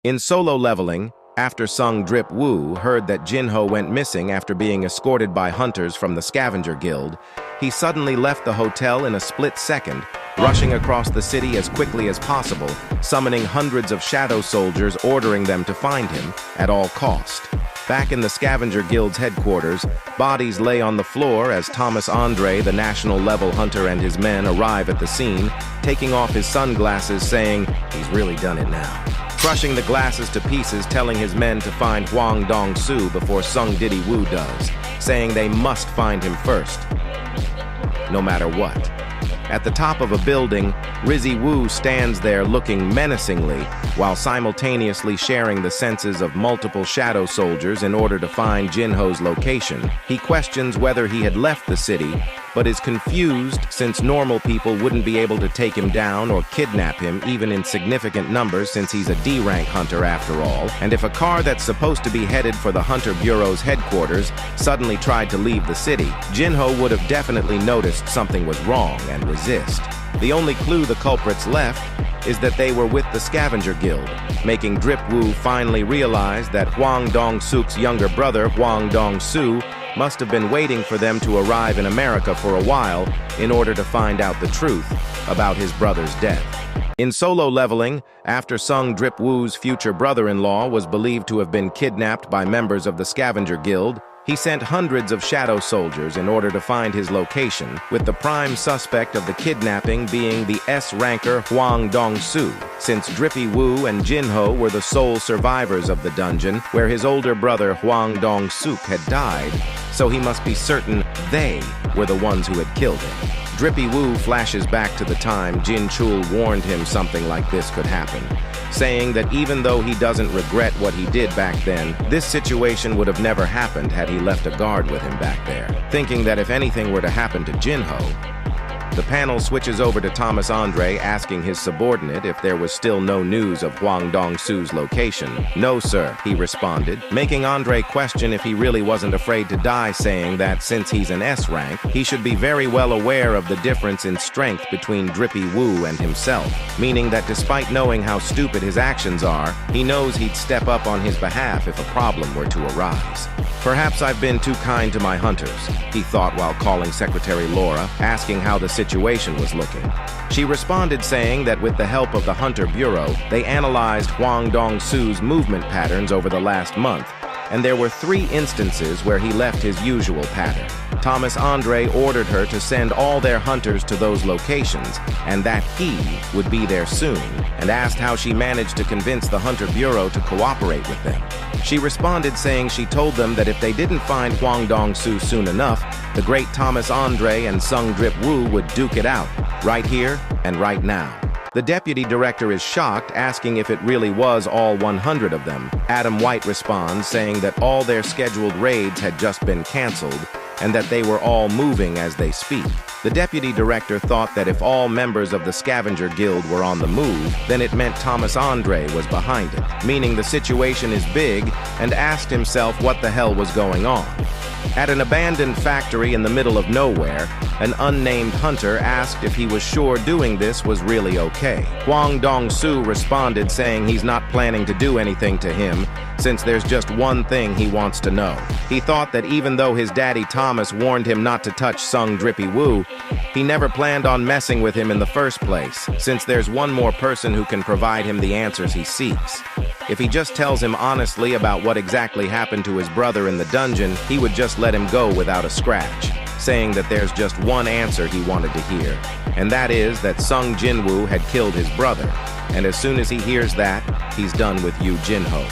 In Solo Leveling, after Sung Drip Woo heard that Jinho went missing after being escorted by hunters from the Scavenger Guild, he suddenly left the hotel in a split second, rushing across the city as quickly as possible, summoning hundreds of shadow soldiers, ordering them to find him at all cost. Back in the Scavenger Guild's headquarters, bodies lay on the floor as Thomas Andre, the national level hunter, and his men arrive at the scene, taking off his sunglasses, saying, "He's really done it now." Crushing the glasses to pieces, telling his men to find Hwang Dong-soo before Sung Diddy Woo does, saying they must find him first, no matter what. At the top of a building, Rizzy Woo stands there looking menacingly, while simultaneously sharing the senses of multiple shadow soldiers in order to find Jinho's location. He questions whether he had left the city, but is confused since normal people wouldn't be able to take him down or kidnap him even in significant numbers, since he's a D-rank hunter after all. And if a car that's supposed to be headed for the Hunter Bureau's headquarters suddenly tried to leave the city, Jinho would have definitely noticed something was wrong and resist. The only clue the culprits left is that they were with the Scavenger Guild, making Drip Woo finally realize that Hwang Dong-suk's younger brother, Hwang Dong-soo, must have been waiting for them to arrive in America for a while in order to find out the truth about his brother's death. In Solo Leveling, after Sung Drip Woo's future brother-in-law was believed to have been kidnapped by members of the Scavenger Guild, he sent hundreds of shadow soldiers in order to find his location, with the prime suspect of the kidnapping being the S-ranker Hwang Dong-soo, since Drippy Woo and Jinho were the sole survivors of the dungeon where his older brother Hwang Dong-suk had died, so he must be certain they were the ones who had killed him. Drippy Woo flashes back to the time Jin Chul warned him something like this could happen, saying that even though he doesn't regret what he did back then, this situation would have never happened had he left a guard with him back there. Thinking that if anything were to happen to Jinho, the panel switches over to Thomas Andre asking his subordinate if there was still no news of Hwang Dong-soo's location. "No, sir," he responded, making Andre question if he really wasn't afraid to die, saying that since he's an S-rank, he should be very well aware of the difference in strength between Drippy Woo and himself, meaning that despite knowing how stupid his actions are, he knows he'd step up on his behalf if a problem were to arise. "Perhaps I've been too kind to my hunters," he thought while calling Secretary Laura, asking how the situation was looking. She responded saying that with the help of the Hunter Bureau, they analyzed Hwang Dong-soo's movement patterns over the last month, and there were 3 instances where he left his usual pattern. Thomas Andre ordered her to send all their hunters to those locations, and that he would be there soon, and asked how she managed to convince the Hunter Bureau to cooperate with them. She responded saying she told them that if they didn't find Hwang Dong-soo soon enough, the great Thomas Andre and Sung Drip Woo would duke it out, right here and right now. The deputy director is shocked, asking if it really was all 100 of them. Adam White responds, saying that all their scheduled raids had just been canceled, and that they were all moving as they speak. The deputy director thought that if all members of the Scavenger Guild were on the move, then it meant Thomas Andre was behind it, meaning the situation is big, and asked himself what the hell was going on. At an abandoned factory in the middle of nowhere, an unnamed hunter asked if he was sure doing this was really okay. Hwang Dong-soo responded saying he's not planning to do anything to him, since there's just one thing he wants to know. He thought that even though his daddy Thomas warned him not to touch Sung Drippy Woo, he never planned on messing with him in the first place, since there's one more person who can provide him the answers he seeks. If he just tells him honestly about what exactly happened to his brother in the dungeon, he would just let him go without a scratch, saying that there's just one answer he wanted to hear, and that is that Sung Jinwoo had killed his brother, and as soon as he hears that, he's done with you, Jinho.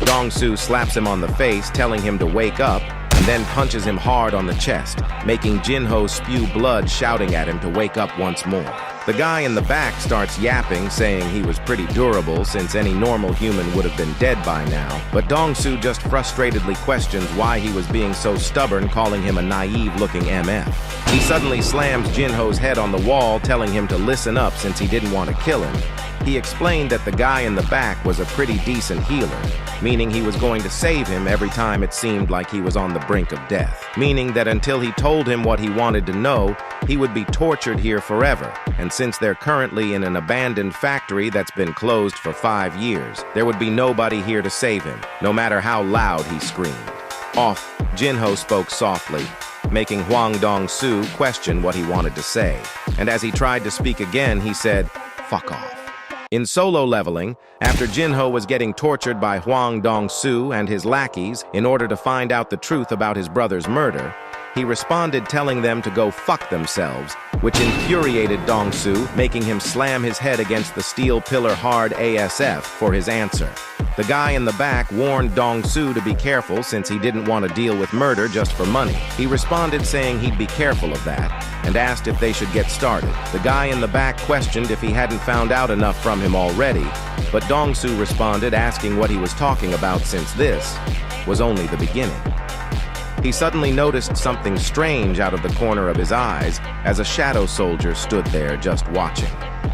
Dong-soo slaps him on the face, telling him to wake up, and then punches him hard on the chest, making Jinho spew blood, shouting at him to wake up once more. The guy in the back starts yapping, saying he was pretty durable since any normal human would have been dead by now, but Dong-soo just frustratedly questions why he was being so stubborn, calling him a naive-looking MF. He suddenly slams Jinho's head on the wall, telling him to listen up since he didn't want to kill him. He explained that the guy in the back was a pretty decent healer, meaning he was going to save him every time it seemed like he was on the brink of death, meaning that until he told him what he wanted to know, he would be tortured here forever, and and since they're currently in an abandoned factory that's been closed for 5 years, there would be nobody here to save him, no matter how loud he screamed. Off, Jinho spoke softly, making Huang Dong-su question what he wanted to say. And as he tried to speak again, he said, "Fuck off." In solo leveling, after Jinho was getting tortured by Huang Dong-su and his lackeys in order to find out the truth about his brother's murder, he responded telling them to go fuck themselves, which infuriated Dong-su, making him slam his head against the steel pillar hard ASF for his answer. The guy in the back warned Dong-su to be careful since he didn't want to deal with murder just for money. He responded saying he'd be careful of that, and asked if they should get started. The guy in the back questioned if he hadn't found out enough from him already, but Dong-su responded asking what he was talking about since this was only the beginning. He suddenly noticed something strange out of the corner of his eyes as a shadow soldier stood there just watching.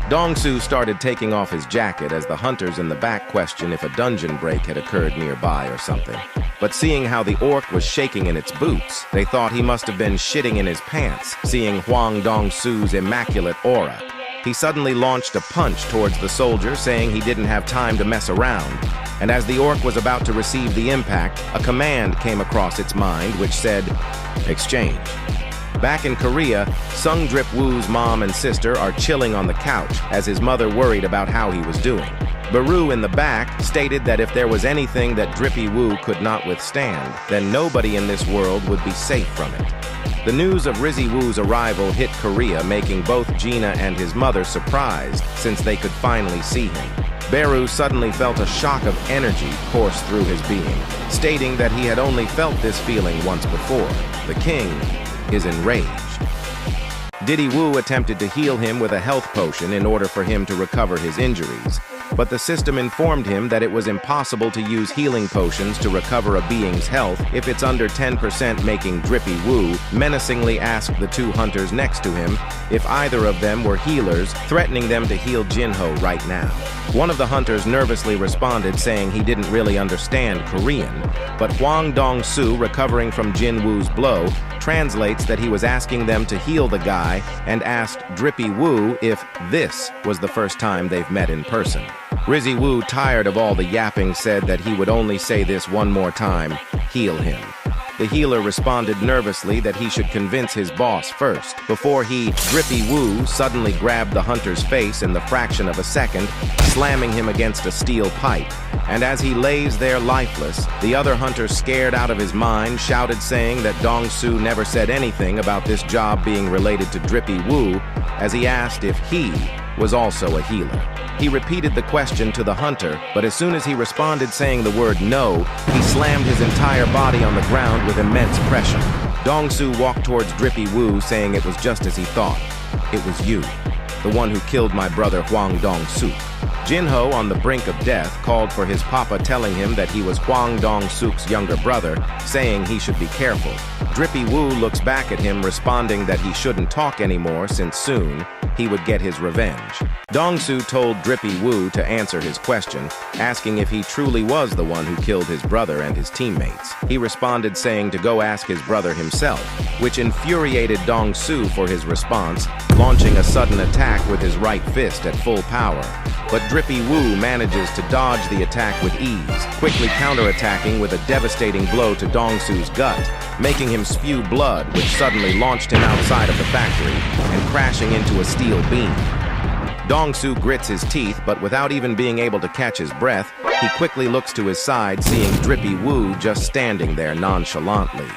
Dong-su started taking off his jacket as the hunters in the back questioned if a dungeon break had occurred nearby or something. But seeing how the orc was shaking in its boots, they thought he must have been shitting in his pants, seeing Huang Dong-su's immaculate aura. He suddenly launched a punch towards the soldier, saying he didn't have time to mess around. And as the orc was about to receive the impact, a command came across its mind which said, "Exchange." Back in Korea, Sung Drip Woo's mom and sister are chilling on the couch as his mother worried about how he was doing. Baru in the back stated that if there was anything that Drippy Woo could not withstand, then nobody in this world would be safe from it. The news of Rizzy Woo's arrival hit Korea, making both Gina and his mother surprised since they could finally see him. Baru suddenly felt a shock of energy course through his being, stating that he had only felt this feeling once before. The king is enraged. Diddy Woo attempted to heal him with a health potion in order for him to recover his injuries, but the system informed him that it was impossible to use healing potions to recover a being's health if it's under 10%, making Drippy Woo menacingly ask the two hunters next to him if either of them were healers, threatening them to heal Jinho right now. One of the hunters nervously responded saying he didn't really understand Korean, but Huang Dong-su, recovering from Jin Woo's blow, translates that he was asking them to heal the guy and asked Drippy Woo if this was the first time they've met in person. Rizzy Woo, tired of all the yapping, said that he would only say this one more time, "Heal him." The healer responded nervously that he should convince his boss first, before he, Drippy Woo, suddenly grabbed the hunter's face in the fraction of a second, slamming him against a steel pipe. And as he lays there lifeless, the other hunter, scared out of his mind, shouted saying that Dong-su never said anything about this job being related to Drippy Woo, as he asked if he was also a healer. He repeated the question to the hunter, but as soon as he responded saying the word no, he slammed his entire body on the ground with immense pressure. Dong-su walked towards Drippy Woo, saying it was just as he thought. "It was you, the one who killed my brother Huang Dong-su." Jinho, on the brink of death, called for his papa, telling him that he was Huang Dong-suk's younger brother, saying he should be careful. Drippy Woo looks back at him, responding that he shouldn't talk anymore since soon he would get his revenge. Dong-su told Drippy Woo to answer his question, asking if he truly was the one who killed his brother and his teammates. He responded saying to go ask his brother himself, which infuriated Dong-su for his response, launching a sudden attack with his right fist at full power. But Drippy Woo manages to dodge the attack with ease, quickly counterattacking with a devastating blow to Dong-su's gut, making him spew blood, which suddenly launched him outside of the factory and crashing into a steel beam. Dong-su grits his teeth, but without even being able to catch his breath, he quickly looks to his side, seeing Drippy Woo just standing there nonchalantly.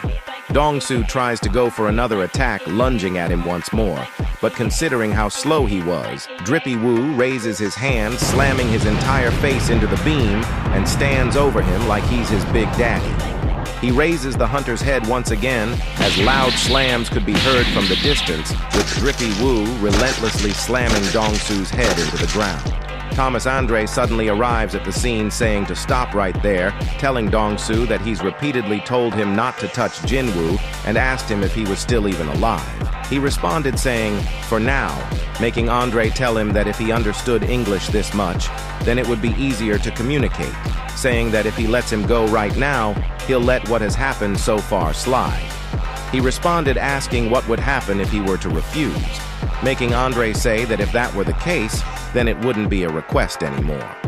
Dong-su tries to go for another attack, lunging at him once more, but considering how slow he was, Drippy Woo raises his hand, slamming his entire face into the beam, and stands over him like he's his big daddy. He raises the hunter's head once again, as loud slams could be heard from the distance, with Drippy Woo relentlessly slamming Dong-su's head into the ground. Thomas Andre suddenly arrives at the scene, saying to stop right there, telling Dong-su that he's repeatedly told him not to touch Jinwoo and asked him if he was still even alive. He responded saying, "For now," making Andre tell him that if he understood English this much, then it would be easier to communicate, saying that if he lets him go right now, he'll let what has happened so far slide. He responded asking what would happen if he were to refuse. making Andre say that if that were the case, then it wouldn't be a request anymore.